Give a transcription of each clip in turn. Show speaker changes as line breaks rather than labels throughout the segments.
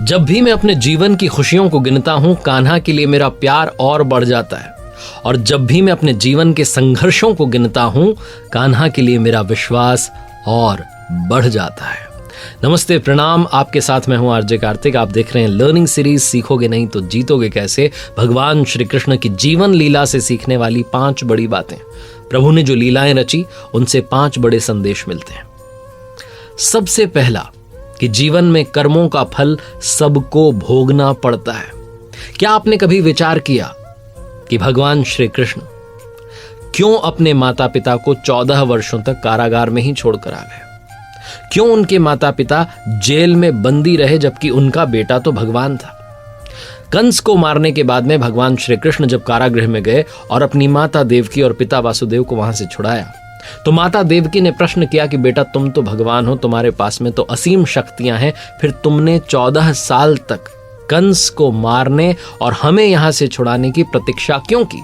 जब भी मैं अपने जीवन की खुशियों को गिनता हूं, कान्हा के लिए मेरा प्यार और बढ़ जाता है। और जब भी मैं अपने जीवन के संघर्षों को गिनता हूं, कान्हा के लिए मेरा विश्वास और बढ़ जाता है। नमस्ते, प्रणाम। आपके साथ मैं हूं आरजे कार्तिक। आप देख रहे हैं लर्निंग सीरीज सीखोगे नहीं तो जीतोगे कैसे। भगवान श्री कृष्ण की जीवन लीला से सीखने वाली 5 बड़ी बातें। प्रभु ने जो लीलाएं रची, उनसे 5 बड़े संदेश मिलते हैं। सबसे पहला कि जीवन में कर्मों का फल सबको भोगना पड़ता है। क्या आपने कभी विचार किया कि भगवान श्री कृष्ण क्यों अपने माता पिता को 14 वर्षों तक कारागार में ही छोड़कर आ गए? क्यों उनके माता पिता जेल में बंदी रहे जबकि उनका बेटा तो भगवान था? कंस को मारने के बाद में भगवान श्री कृष्ण जब कारागृह में गए और अपनी माता देवकी और पिता वासुदेव को वहां से छुड़ाया, तो माता देवकी ने प्रश्न किया कि बेटा, तुम तो भगवान हो, तुम्हारे पास में तो असीम शक्तियां हैं, फिर तुमने 14 साल तक कंस को मारने और हमें यहां से छुड़ाने की प्रतीक्षा क्यों की?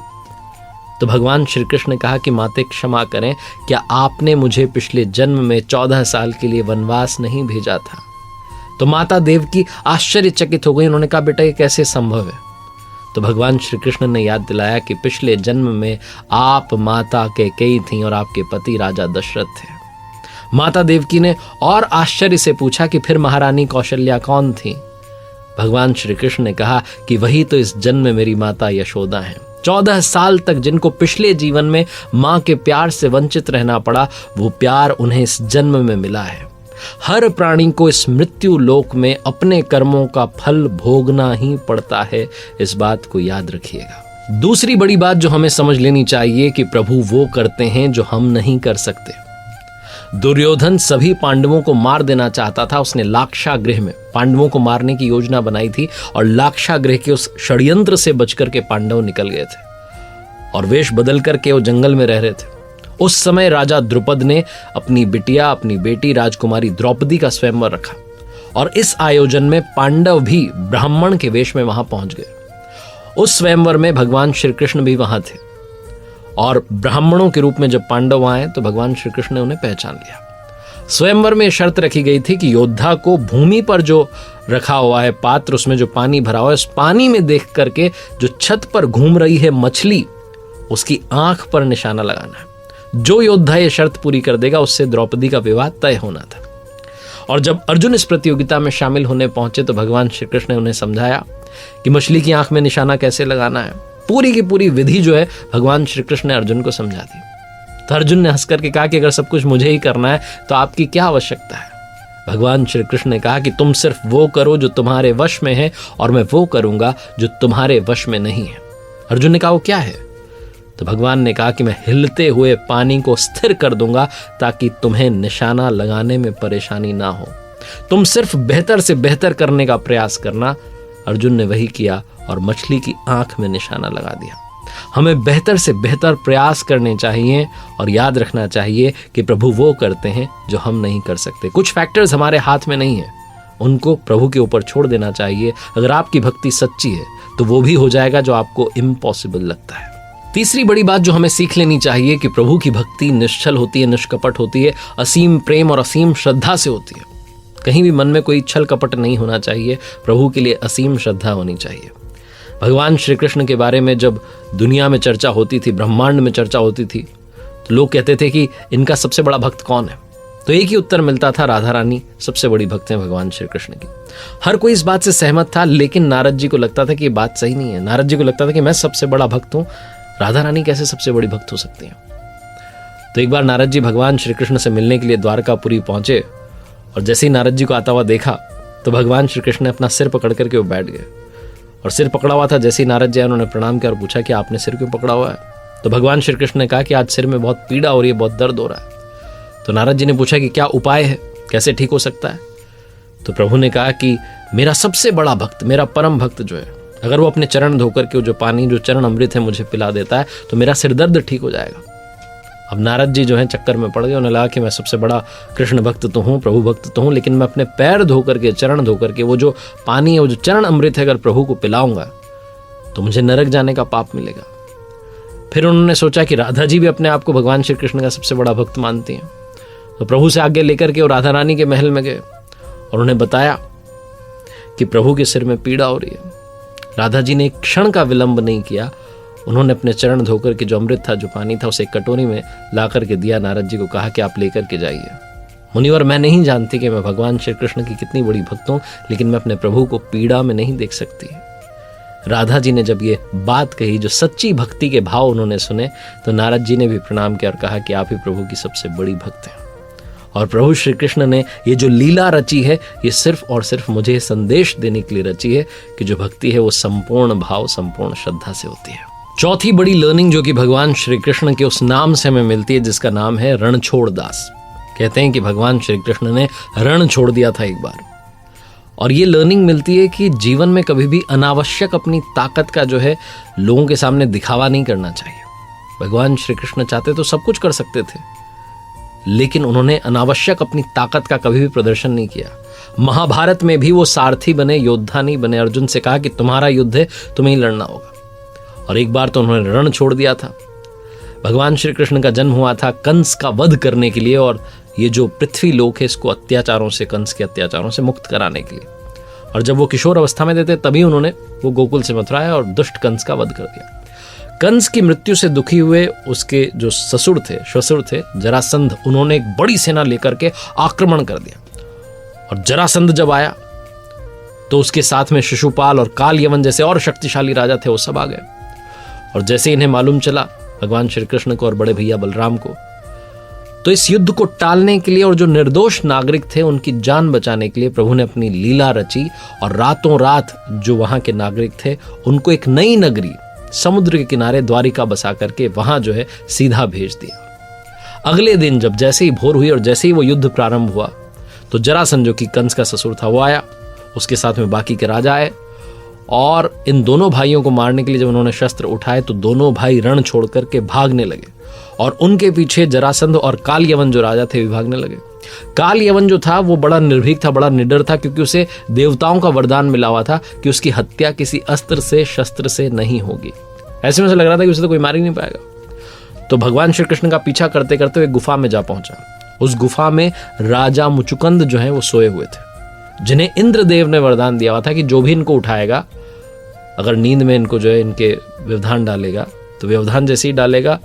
तो भगवान श्री कृष्ण ने कहा कि माते क्षमा करें, क्या आपने मुझे पिछले जन्म में 14 साल के लिए वनवास नहीं भेजा था? तो माता देवकी आश्चर्यचकित हो गई। उन्होंने कहा, बेटा ये कैसे संभव है? तो भगवान श्री कृष्ण ने याद दिलाया कि पिछले जन्म में आप माता कैकेयी थीं और आपके पति राजा दशरथ थे। माता देवकी ने और आश्चर्य से पूछा कि फिर महारानी कौशल्या कौन थी? भगवान श्री कृष्ण ने कहा कि वही तो इस जन्म में मेरी माता यशोदा हैं। 14 साल तक जिनको पिछले जीवन में मां के प्यार से वंचित रहना पड़ा, वो प्यार उन्हें इस जन्म में मिला है। हर प्राणी को इस मृत्यु लोक में अपने कर्मों का फल भोगना ही पड़ता है। इस बात को याद रखिएगा। दूसरी बड़ी बात जो हमें समझ लेनी चाहिए कि प्रभु वो करते हैं जो हम नहीं कर सकते। दुर्योधन सभी पांडवों को मार देना चाहता था। उसने लाक्षागृह में पांडवों को मारने की योजना बनाई थी और लाक्षागृह के उस षड्यंत्र से बचकर के पांडव निकल गए थे और वेश बदल करके वो जंगल में रह रहे थे। उस समय राजा द्रुपद ने अपनी बिटिया, अपनी बेटी राजकुमारी द्रौपदी का स्वयंवर रखा और इस आयोजन में पांडव भी ब्राह्मण के वेश में वहां पहुंच गए। उस स्वयंवर में भगवान श्री कृष्ण भी वहां थे और ब्राह्मणों के रूप में जब पांडव आए तो भगवान श्री कृष्ण ने उन्हें पहचान लिया। स्वयंवर में शर्त रखी गई थी कि योद्धा को भूमि पर जो रखा हुआ है पात्र, उसमें जो पानी भरा हुआ है, उस पानी में देख करके जो छत पर घूम रही है मछली, उसकी आंख पर निशाना लगाना है। जो योद्धा ये शर्त पूरी कर देगा, उससे द्रौपदी का विवाह तय होना था। और जब अर्जुन इस प्रतियोगिता में शामिल होने पहुंचे तो भगवान श्री कृष्ण ने उन्हें समझाया कि मछली की आंख में निशाना कैसे लगाना है। पूरी की पूरी विधि जो है भगवान श्री कृष्ण ने अर्जुन को समझा दी। तो अर्जुन ने हंस करके कहा कि अगर सब कुछ मुझे ही करना है तो आपकी क्या आवश्यकता है? भगवान श्री कृष्ण ने कहा कि तुम सिर्फ वो करो जो तुम्हारे वश में है और मैं वो करूंगा जो तुम्हारे वश में नहीं है। अर्जुन ने कहा, वो क्या है? तो भगवान ने कहा कि मैं हिलते हुए पानी को स्थिर कर दूंगा ताकि तुम्हें निशाना लगाने में परेशानी ना हो। तुम सिर्फ बेहतर से बेहतर करने का प्रयास करना। अर्जुन ने वही किया और मछली की आंख में निशाना लगा दिया। हमें बेहतर से बेहतर प्रयास करने चाहिए और याद रखना चाहिए कि प्रभु वो करते हैं जो हम नहीं कर सकते। कुछ फैक्टर्स हमारे हाथ में नहीं है, उनको प्रभु के ऊपर छोड़ देना चाहिए। अगर आपकी भक्ति सच्ची है तो वो भी हो जाएगा जो आपको इम्पॉसिबल लगता है। तीसरी बड़ी बात जो हमें सीख लेनी चाहिए कि प्रभु की भक्ति निश्चल होती है, निष्कपट होती है, असीम प्रेम और असीम श्रद्धा से होती है। कहीं भी मन में कोई छल कपट नहीं होना चाहिए। प्रभु के लिए असीम श्रद्धा होनी चाहिए। भगवान श्री कृष्ण के बारे में जब दुनिया में चर्चा होती थी, ब्रह्मांड में चर्चा होती थी, तो लोग कहते थे कि इनका सबसे बड़ा भक्त कौन है? तो एक ही उत्तर मिलता था, राधा रानी सबसे बड़ी भक्त हैं भगवान श्री कृष्ण की। हर कोई इस बात से सहमत था, लेकिन नारद जी को लगता था कि ये बात सही नहीं है। नारद जी को लगता था कि मैं सबसे बड़ा भक्त हूं, राधा रानी कैसे सबसे बड़ी भक्त हो सकती हैं? तो एक बार नारद जी भगवान श्री कृष्ण से मिलने के लिए द्वारकापुरी पहुंचे और जैसे ही नारद जी को आता हुआ देखा तो भगवान श्री कृष्ण ने अपना सिर पकड़ करके वो बैठ गए और सिर पकड़ा हुआ था। जैसे ही नारद जी आए, उन्होंने प्रणाम किया और पूछा कि आपने सिर क्यों पकड़ा हुआ है? तो भगवान श्री कृष्ण ने कहा कि आज सिर में बहुत पीड़ा हो रही है, बहुत दर्द हो रहा है। तो नारद जी ने पूछा कि क्या उपाय है, कैसे ठीक हो सकता है? तो प्रभु ने कहा कि मेरा सबसे बड़ा भक्त, मेरा परम भक्त जो है, अगर वो अपने चरण धोकर के जो पानी, जो चरण अमृत है मुझे पिला देता है तो मेरा सिर दर्द ठीक हो जाएगा। अब नारद जी जो है चक्कर में पड़ गए। उन्हें लगा कि मैं सबसे बड़ा कृष्ण भक्त तो हूँ, प्रभु भक्त तो हूँ, लेकिन मैं अपने पैर धोकर के, चरण धोकर के वो जो पानी है, वो जो चरण अमृत है, अगर प्रभु को पिलाऊंगा तो मुझे नरक जाने का पाप मिलेगा। फिर उन्होंने सोचा कि राधा जी भी अपने आप को भगवान श्री कृष्ण का सबसे बड़ा भक्त मानती हैं। तो प्रभु से आज्ञा लेकर के वो राधा रानी के महल में गए और उन्हें बताया कि प्रभु के सिर में पीड़ा हो रही है। राधा जी ने एक क्षण का विलंब नहीं किया, उन्होंने अपने चरण धोकर के जो अमृत था, जो पानी था, उसे एक कटोरी में ला करके दिया। नारद जी को कहा कि आप लेकर के जाइए। मुनिवर, मैं नहीं जानती कि मैं भगवान श्री कृष्ण की कितनी बड़ी भक्त हूं, लेकिन मैं अपने प्रभु को पीड़ा में नहीं देख सकती। राधा जी ने जब ये बात कही, जो सच्ची भक्ति के भाव उन्होंने सुने, तो नारद जी ने भी प्रणाम किया और कहा कि आप ही प्रभु की सबसे बड़ी भक्त हैं। और प्रभु श्री कृष्ण ने ये जो लीला रची है, ये सिर्फ और सिर्फ मुझे संदेश देने के लिए रची है कि जो भक्ति है वो संपूर्ण भाव, संपूर्ण श्रद्धा से होती है। चौथी बड़ी लर्निंग जो कि भगवान श्री कृष्ण के उस नाम से हमें मिलती है, जिसका नाम है रणछोड़ दास। कहते हैं कि भगवान श्री कृष्ण ने रण छोड़ दिया था एक बार, और ये लर्निंग मिलती है कि जीवन में कभी भी अनावश्यक अपनी ताकत का जो है लोगों के सामने दिखावा नहीं करना चाहिए। भगवान श्री कृष्ण चाहते तो सब कुछ कर सकते थे, लेकिन उन्होंने अनावश्यक अपनी ताकत का कभी भी प्रदर्शन नहीं किया। महाभारत में भी वो सारथी बने, योद्धा नहीं बने। अर्जुन से कहा कि तुम्हारा युद्ध है, तुम्हें ही लड़ना होगा, और एक बार तो उन्होंने रण छोड़ दिया था। भगवान श्री कृष्ण का जन्म हुआ था कंस का वध करने के लिए, और ये जो पृथ्वी लोक है इसको अत्याचारों से, कंस के अत्याचारों से मुक्त कराने के लिए। और जब वो किशोर अवस्था में थे तभी उन्होंने वो गोकुल से मथुरा आया और दुष्ट कंस का वध कर दिया। कंस की मृत्यु से दुखी हुए उसके जो श्वशुर थे जरासंध, उन्होंने एक बड़ी सेना लेकर के आक्रमण कर दिया। और जरासंध जब आया तो उसके साथ में शिशुपाल और काल यवन जैसे और शक्तिशाली राजा थे, वो सब आ गए। और जैसे इन्हें मालूम चला भगवान श्री कृष्ण को और बड़े भैया बलराम को, तो इस युद्ध को टालने के लिए और जो निर्दोष नागरिक थे उनकी जान बचाने के लिए प्रभु ने अपनी लीला रची, और रातों रात जो वहां के नागरिक थे उनको एक नई नगरी समुद्र के किनारे द्वारिका बसा करके वहां जो है सीधा भेज दिया। अगले दिन जब जैसे ही भोर हुई और जैसे ही वो युद्ध प्रारंभ हुआ, तो जरासंध जो कि कंस का ससुर था वो आया, उसके साथ में बाकी के राजा आए, और इन दोनों भाइयों को मारने के लिए जब उन्होंने शस्त्र उठाए तो दोनों भाई रण छोड़ करके भागने लगे, और उनके पीछे जरासंध और काल यवन जो राजा थे भागने लगे। काल यवन जो था वो बड़ा निर्भीक था, बड़ा निडर था, क्योंकि उसे देवताओं का वरदान मिला हुआ था कि उसकी हत्या किसी अस्त्र से, शस्त्र से नहीं होगी। ऐसे में से लग रहा था कि उसे तो कोई मार ही नहीं पाएगा। तो भगवान श्री कृष्ण का पीछा करते करते वो एक गुफा में जा पहुंचा। उस गुफा में राजा मुचुकुंद जो है वो सोए हुए थे, जिन्हें इंद्रदेव ने वरदान दिया हुआ था कि जो भी इनको उठाएगा, अगर नींद में इनको जो है इनके व्यवधान डालेगा तो व्यवधान जैसे ही डालेगा,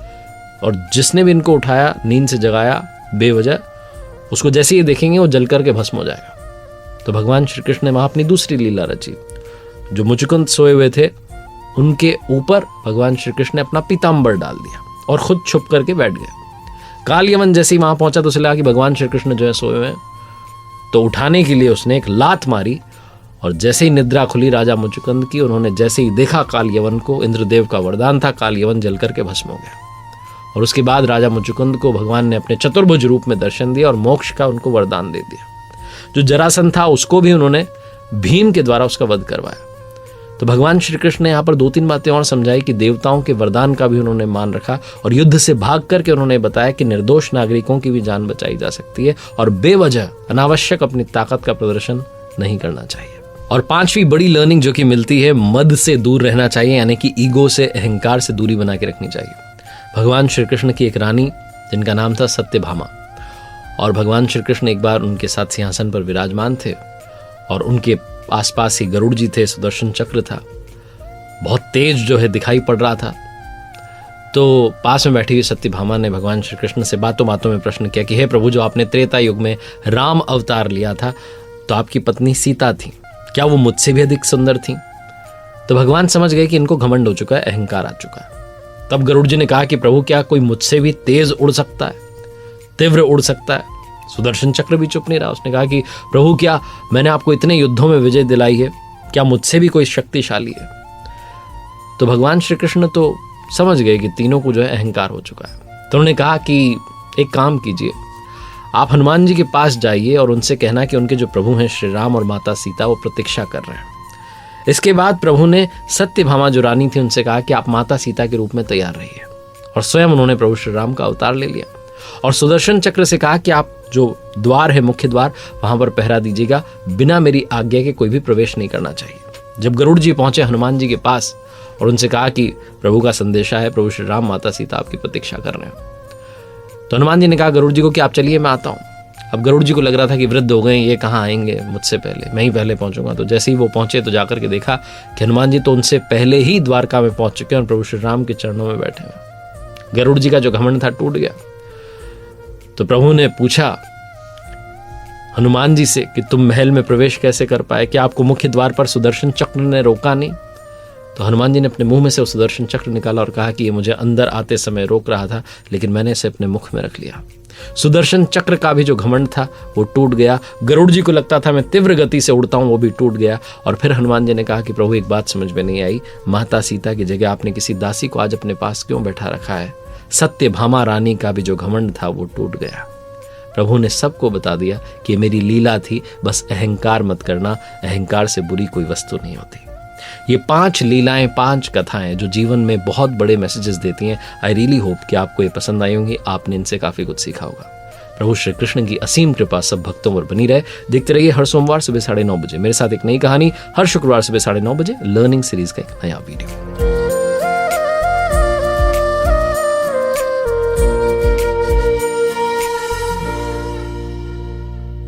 और जिसने भी इनको उठाया, नींद से जगाया बेवजह, उसको जैसे ही देखेंगे वो जल करके भस्म हो जाएगा। तो भगवान श्री कृष्ण ने वहां अपनी दूसरी लीला रची। जो मुचुकुंद सोए हुए थे उनके ऊपर भगवान श्री कृष्ण ने अपना पीताम्बर डाल दिया और खुद छुप करके बैठ गए। काल यवन जैसे ही वहां पहुंचा तो उसे लगा कि भगवान श्री कृष्ण जो है सोए हुए हैं, तो उठाने के लिए उसने एक लात मारी, और जैसे ही निद्रा खुली राजा मुचुकुंद की, उन्होंने जैसे ही देखा काल यवन को, इंद्रदेव का वरदान था, काल यवन जल करके भस्म हो गया। और उसके बाद राजा मुचुकुंद को भगवान ने अपने चतुर्भुज रूप में दर्शन दिया और मोक्ष का उनको वरदान दे दिया। जो जरासंध था उसको भी उन्होंने भीम के द्वारा उसका वध करवाया। तो भगवान श्री कृष्ण ने यहाँ पर 2-3 बातें और समझाई कि देवताओं के वरदान का भी उन्होंने मान रखा, और युद्ध से भाग करके उन्होंने बताया कि निर्दोष नागरिकों की भी जान बचाई जा सकती है, और बेवजह अनावश्यक अपनी ताकत का प्रदर्शन नहीं करना चाहिए। और 5वीं बड़ी लर्निंग जो कि मिलती है, मद से दूर रहना चाहिए, यानी कि ईगो से, अहंकार से दूरी बना के रखनी चाहिए। भगवान श्री कृष्ण की एक रानी जिनका नाम था सत्यभामा, और भगवान श्री कृष्ण एक बार उनके साथ सिंहासन पर विराजमान थे, और उनके आसपास ही गरुड़ जी थे, सुदर्शन चक्र था, बहुत तेज जो है दिखाई पड़ रहा था। तो पास में बैठी हुई सत्यभामा ने भगवान श्री कृष्ण से बातों बातों में प्रश्न किया कि हे प्रभु, जो आपने त्रेता युग में राम अवतार लिया था तो आपकी पत्नी सीता थी, क्या वो मुझसे भी अधिक सुंदर थी? तो भगवान समझ गए कि इनको घमंड हो चुका है, अहंकार आ चुका है। तब गरुड़ जी ने कहा कि प्रभु, क्या कोई मुझसे भी तेज उड़ सकता है, तीव्र उड़ सकता है? सुदर्शन चक्र भी चुप नहीं रहा। उसने कहा कि प्रभु, क्या मैंने आपको इतने युद्धों में विजय दिलाई है, क्या मुझसे भी कोई शक्तिशाली है? तो भगवान श्री कृष्ण तो समझ गए कि तीनों को जो है अहंकार हो चुका है। तो उन्होंने कहा कि एक काम कीजिए, आप हनुमान जी के पास जाइए और उनसे कहना कि उनके जो प्रभु हैं श्री राम और माता सीता वो प्रतीक्षा कर रहे हैं। इसके बाद प्रभु ने सत्यभामा जो रानी थी उनसे कहा कि आप माता सीता के रूप में तैयार रहिए, और स्वयं उन्होंने प्रभु श्री राम का अवतार ले लिया। और सुदर्शन चक्र से कहा कि आप जो द्वार है, मुख्य द्वार, वहां पर पहरा दीजिएगा, बिना मेरी आज्ञा के कोई भी प्रवेश नहीं करना चाहिए। जब गरुड़ जी पहुंचे हनुमान जी के पास और उनसे कहा कि प्रभु का संदेशा है, प्रभु श्री राम माता सीता आपकी प्रतीक्षा कर रहे हैं, तो हनुमान जी ने कहा गरुड़ जी को कि आप चलिए, मैं आता हूं। अब गरुड़ जी को लग रहा था कि वृद्ध हो गए, ये कहाँ आएंगे मुझसे पहले, मैं ही पहले पहुंचूंगा। तो जैसे ही वो पहुंचे तो जाकर के देखा कि हनुमान जी तो उनसे पहले ही द्वारका में पहुंच चुके हैं और प्रभु श्री राम के चरणों में बैठे हैं। गरुड़ जी का जो घमंड था टूट गया। तो प्रभु ने पूछा हनुमान जी से कि तुम महल में प्रवेश कैसे कर पाए, क्या आपको मुख्य द्वार पर सुदर्शन चक्र ने रोका नहीं? तो हनुमान जी ने अपने मुंह में से उस सुदर्शन चक्र निकाला और कहा कि ये मुझे अंदर आते समय रोक रहा था, लेकिन मैंने इसे अपने मुख में रख लिया। सुदर्शन चक्र का भी जो घमंड था वो टूट गया। गरुड़ जी को लगता था मैं तीव्र गति से उड़ता हूं, वो भी टूट गया। और फिर हनुमान जी ने कहा कि प्रभु एक बात समझ में नहीं आई, माता सीता की जगह आपने किसी दासी को आज अपने पास क्यों बैठा रखा है? सत्यभामा रानी का भी जो घमंड था वो टूट गया। प्रभु ने सबको बता दिया कि ये मेरी लीला थी, बस अहंकार मत करना, अहंकार से बुरी कोई वस्तु नहीं होती। ये 5 लीलाएं, 5 कथाएं जो जीवन में बहुत बड़े मैसेजेस देती हैं। आई रियली होप कि आपको ये पसंद आई होंगी, आपने इनसे काफी कुछ सीखा होगा। प्रभु श्री कृष्ण की असीम कृपा सब भक्तों पर बनी रहे। देखते रहिए हर सोमवार सुबह 9:30 बजे मेरे साथ एक नई कहानी, हर शुक्रवार सुबह 9:30 बजे लर्निंग सीरीज का एक नया वीडियो।